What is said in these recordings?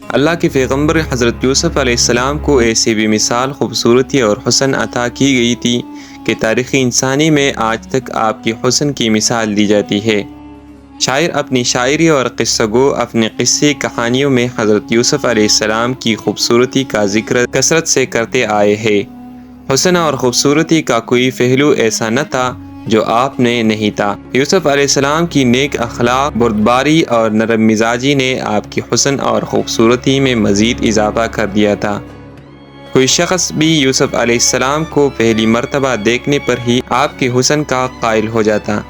اللہ کے پیغمبر حضرت یوسف علیہ السلام کو ایسی بھی مثال خوبصورتی اور حسن عطا کی گئی تھی کہ تاریخ انسانی میں آج تک آپ کی حسن کی مثال دی جاتی ہے۔ شاعر اپنی شاعری اور قصہ گو اپنے قصے کہانیوں میں حضرت یوسف علیہ السلام کی خوبصورتی کا ذکر کثرت سے کرتے آئے ہیں۔ حسن اور خوبصورتی کا کوئی پہلو ایسا نہ تھا جو آپ نے نہیں تھا۔ یوسف علیہ السلام کی نیک اخلاق، بردباری اور نرم مزاجی نے آپ کی حسن اور خوبصورتی میں مزید اضافہ کر دیا تھا۔ کوئی شخص بھی یوسف علیہ السلام کو پہلی مرتبہ دیکھنے پر ہی آپ کے حسن کا قائل ہو جاتا،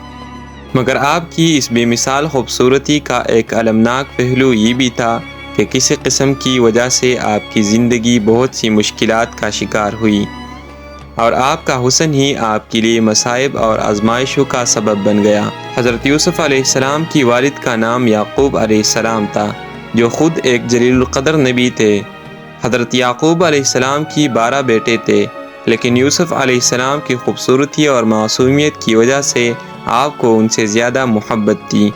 مگر آپ کی اس بے مثال خوبصورتی کا ایک المناک پہلو یہ بھی تھا کہ کسی قسم کی وجہ سے آپ کی زندگی بہت سی مشکلات کا شکار ہوئی، اور آپ کا حسن ہی آپ کے لیے مصائب اور آزمائشوں کا سبب بن گیا۔ حضرت یوسف علیہ السلام کی والد کا نام یعقوب علیہ السلام تھا، جو خود ایک جلیل القدر نبی تھے۔ حضرت یعقوب علیہ السلام کی 12 بیٹے تھے، لیکن یوسف علیہ السلام کی خوبصورتی اور معصومیت کی وجہ سے آپ کو ان سے زیادہ محبت تھی،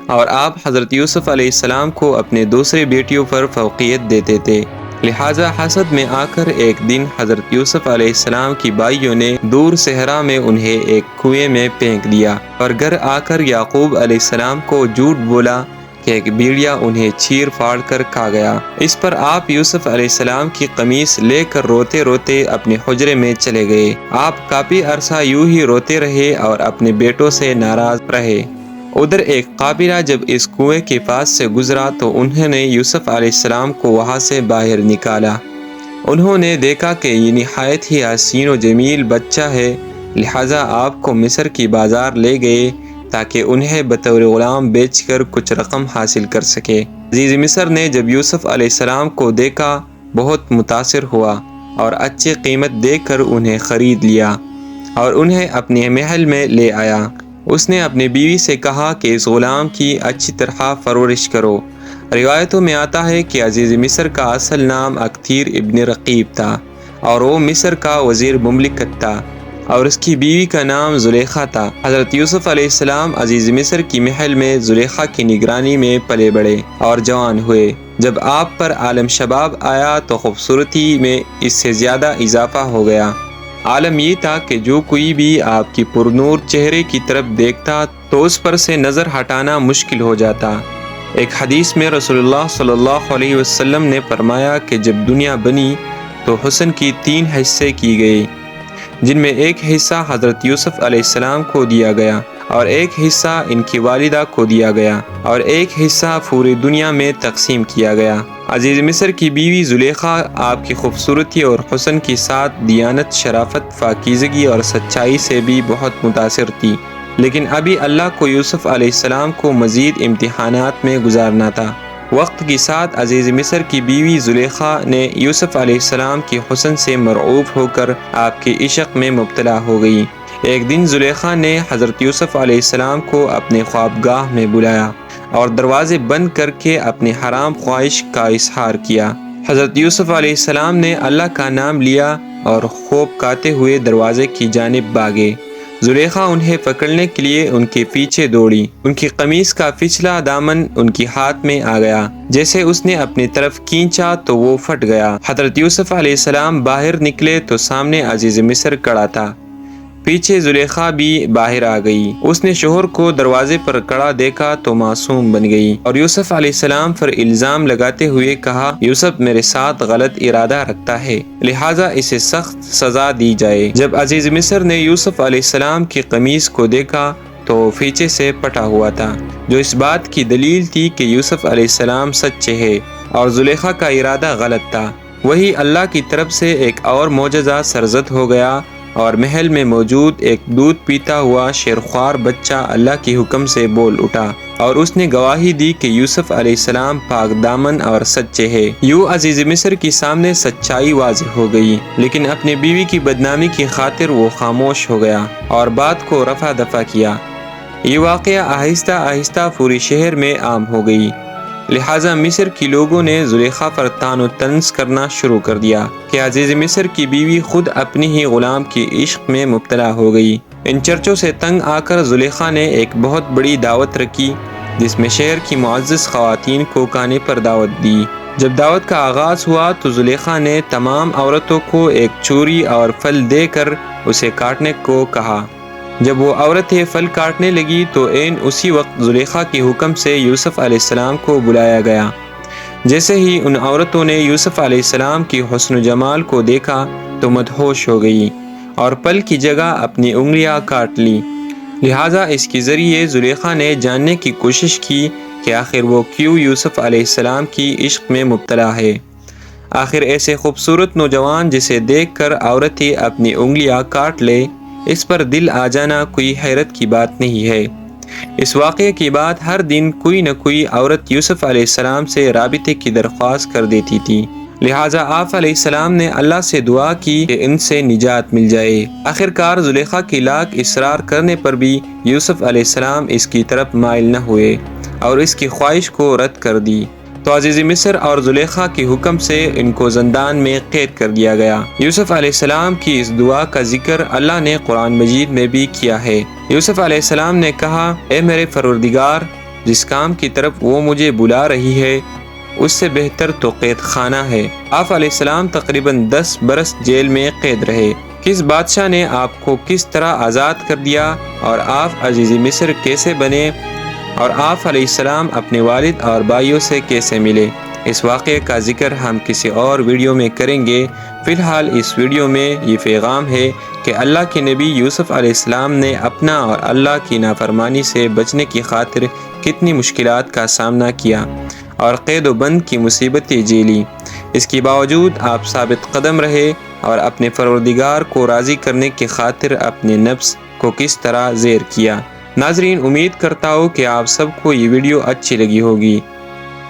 اور آپ حضرت یوسف علیہ السلام کو اپنے دوسرے بیٹیوں پر فوقیت دیتے تھے۔ لہٰذا حسد میں آ کر ایک دن حضرت یوسف علیہ السلام کی بھائیوں نے دور صحرا میں انہیں ایک کنویں میں پھینک دیا، اور گھر آ کر یعقوب علیہ السلام کو جھوٹ بولا کہ ایک بھیڑیا انہیں چیر پھاڑ کر کھا گیا۔ اس پر آپ یوسف علیہ السلام کی قمیص لے کر روتے روتے اپنے حجرے میں چلے گئے۔ آپ کافی عرصہ یوں ہی روتے رہے اور اپنے بیٹوں سے ناراض رہے۔ ادھر ایک قافلہ جب اس کنویں کے پاس سے گزرا تو انہوں نے یوسف علیہ السلام کو وہاں سے باہر نکالا۔ انہوں نے دیکھا کہ یہ نہایت ہی حسین و جمیل بچہ ہے، لہٰذا آپ کو مصر کی بازار لے گئے تاکہ انہیں بطور غلام بیچ کر کچھ رقم حاصل کر سکے۔ عزیز مصر نے جب یوسف علیہ السلام کو دیکھا بہت متاثر ہوا اور اچھی قیمت دے کر انہیں خرید لیا اور انہیں اپنے محل میں لے آیا۔ اس نے اپنی بیوی سے کہا کہ اس غلام کی اچھی طرح پرورش کرو۔ روایتوں میں آتا ہے کہ عزیز مصر کا اصل نام اکتیر ابن رقیب تھا، اور وہ مصر کا وزیر مملکت تھا، اور اس کی بیوی کا نام زلیخا تھا۔ حضرت یوسف علیہ السلام عزیز مصر کی محل میں زلیخا کی نگرانی میں پلے بڑھے اور جوان ہوئے۔ جب آپ پر عالم شباب آیا تو خوبصورتی میں اس سے زیادہ اضافہ ہو گیا۔ عالم یہ تھا کہ جو کوئی بھی آپ کی پرنور چہرے کی طرف دیکھتا تو اس پر سے نظر ہٹانا مشکل ہو جاتا۔ ایک حدیث میں رسول اللہ صلی اللہ علیہ وسلم نے فرمایا کہ جب دنیا بنی تو حسن کی 3 حصے کی گئے، جن میں ایک حصہ حضرت یوسف علیہ السلام کو دیا گیا، اور ایک حصہ ان کی والدہ کو دیا گیا، اور ایک حصہ پوری دنیا میں تقسیم کیا گیا۔ عزیز مصر کی بیوی زلیخا آپ کی خوبصورتی اور حسن کے ساتھ دیانت، شرافت، پاکیزگی اور سچائی سے بھی بہت متاثر تھی، لیکن ابھی اللہ کو یوسف علیہ السلام کو مزید امتحانات میں گزارنا تھا۔ وقت کے ساتھ عزیز مصر کی بیوی زلیخا نے یوسف علیہ السلام کے حسن سے مرعوب ہو کر آپ کے عشق میں مبتلا ہو گئی۔ ایک دن زلیخا نے حضرت یوسف علیہ السلام کو اپنے خوابگاہ میں بلایا اور دروازے بند کر کے اپنے حرام خواہش کا اظہار کیا۔ حضرت یوسف علیہ السلام نے اللہ کا نام لیا اور خوب کھاتے ہوئے دروازے کی جانب بھاگے۔ زلیخا انہیں پکڑنے کے لیے ان کے پیچھے دوڑی۔ ان کی قمیص کا پچھلا دامن ان کے ہاتھ میں آ گیا۔ جیسے اس نے اپنی طرف کھینچا تو وہ پھٹ گیا۔ حضرت یوسف علیہ السلام باہر نکلے تو سامنے عزیز مصر کھڑا تھا، پیچھے زلیخا بھی باہر آ گئی۔ اس نے شوہر کو دروازے پر کھڑا دیکھا تو معصوم بن گئی اور یوسف علیہ السلام پر الزام لگاتے ہوئے کہا، یوسف میرے ساتھ غلط ارادہ رکھتا ہے، لہٰذا اسے سخت سزا دی جائے۔ جب عزیز مصر نے یوسف علیہ السلام کی قمیص کو دیکھا تو وہ پیچھے سے پٹا ہوا تھا، جو اس بات کی دلیل تھی کہ یوسف علیہ السلام سچے ہے اور زلیخا کا ارادہ غلط تھا۔ وہی اللہ کی طرف سے ایک اور معجزہ سرزد ہو گیا اور محل میں موجود ایک دودھ پیتا ہوا شیرخوار بچہ اللہ کے حکم سے بول اٹھا اور اس نے گواہی دی کہ یوسف علیہ السلام پاک دامن اور سچے ہے۔ یوں عزیز مصر کے سامنے سچائی واضح ہو گئی، لیکن اپنی بیوی کی بدنامی کی خاطر وہ خاموش ہو گیا اور بات کو رفع دفع کیا۔ یہ واقعہ آہستہ آہستہ پورے شہر میں عام ہو گئی، لہٰذا مصر کے لوگوں نے زلیخا پر طعن و طنز کرنا شروع کر دیا کہ عزیز مصر کی بیوی خود اپنی ہی غلام کے عشق میں مبتلا ہو گئی۔ ان چرچوں سے تنگ آ کر زلیخا نے ایک بہت بڑی دعوت رکھی، جس میں شہر کی معزز خواتین کو کھانے پر دعوت دی۔ جب دعوت کا آغاز ہوا تو زلیخا نے تمام عورتوں کو ایک چوری اور پھل دے کر اسے کاٹنے کو کہا۔ جب وہ عورتیں پھل کاٹنے لگی تو اسی وقت زلیخا کے حکم سے یوسف علیہ السلام کو بلایا گیا۔ جیسے ہی ان عورتوں نے یوسف علیہ السلام کی حسن و جمال کو دیکھا تو مدہوش ہو گئی اور پھل کی جگہ اپنی انگلیاں کاٹ لی۔ لہٰذا اس کے ذریعے زلیخا نے جاننے کی کوشش کی کہ آخر وہ کیوں یوسف علیہ السلام کی عشق میں مبتلا ہے۔ آخر ایسے خوبصورت نوجوان جسے دیکھ کر عورتیں اپنی انگلیاں کاٹ لے، اس پر دل آ جانا کوئی حیرت کی بات نہیں ہے۔ اس واقعے کے بعد ہر دن کوئی نہ کوئی عورت یوسف علیہ السلام سے رابطے کی درخواست کر دیتی تھی۔ لہٰذا آپ علیہ السلام نے اللہ سے دعا کی کہ ان سے نجات مل جائے۔ آخرکار زلیخا کی لاکھ اصرار کرنے پر بھی یوسف علیہ السلام اس کی طرف مائل نہ ہوئے اور اس کی خواہش کو رد کر دی، تو عزیز مصر اور زلیخا کے حکم سے ان کو زندان میں قید کر دیا گیا۔ یوسف علیہ السلام کی اس دعا کا ذکر اللہ نے قرآن مجید میں بھی کیا ہے۔ یوسف علیہ السلام نے کہا، اے میرے پروردگار، جس کام کی طرف وہ مجھے بلا رہی ہے اس سے بہتر تو قید خانہ ہے۔ آپ علیہ السلام تقریباً 10 برس جیل میں قید رہے۔ کس بادشاہ نے آپ کو کس طرح آزاد کر دیا اور آپ عزیز مصر کیسے بنے اور آپ علیہ السلام اپنے والد اور بھائیوں سے کیسے ملے، اس واقعے کا ذکر ہم کسی اور ویڈیو میں کریں گے۔ فی الحال اس ویڈیو میں یہ پیغام ہے کہ اللہ کے نبی یوسف علیہ السلام نے اپنا اور اللہ کی نافرمانی سے بچنے کی خاطر کتنی مشکلات کا سامنا کیا اور قید و بند کی مصیبتیں جھیلی۔ اس کے باوجود آپ ثابت قدم رہے اور اپنے پروردگار کو راضی کرنے کی خاطر اپنے نفس کو کس طرح زیر کیا۔ ناظرین، امید کرتا ہوں کہ آپ سب کو یہ ویڈیو اچھی لگی ہوگی۔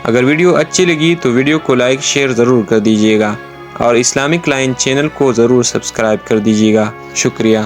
اگر ویڈیو اچھی لگی تو ویڈیو کو لائک شیئر ضرور کر دیجیے گا اور اسلامک لائن چینل کو ضرور سبسکرائب کر دیجیے گا۔ شکریہ۔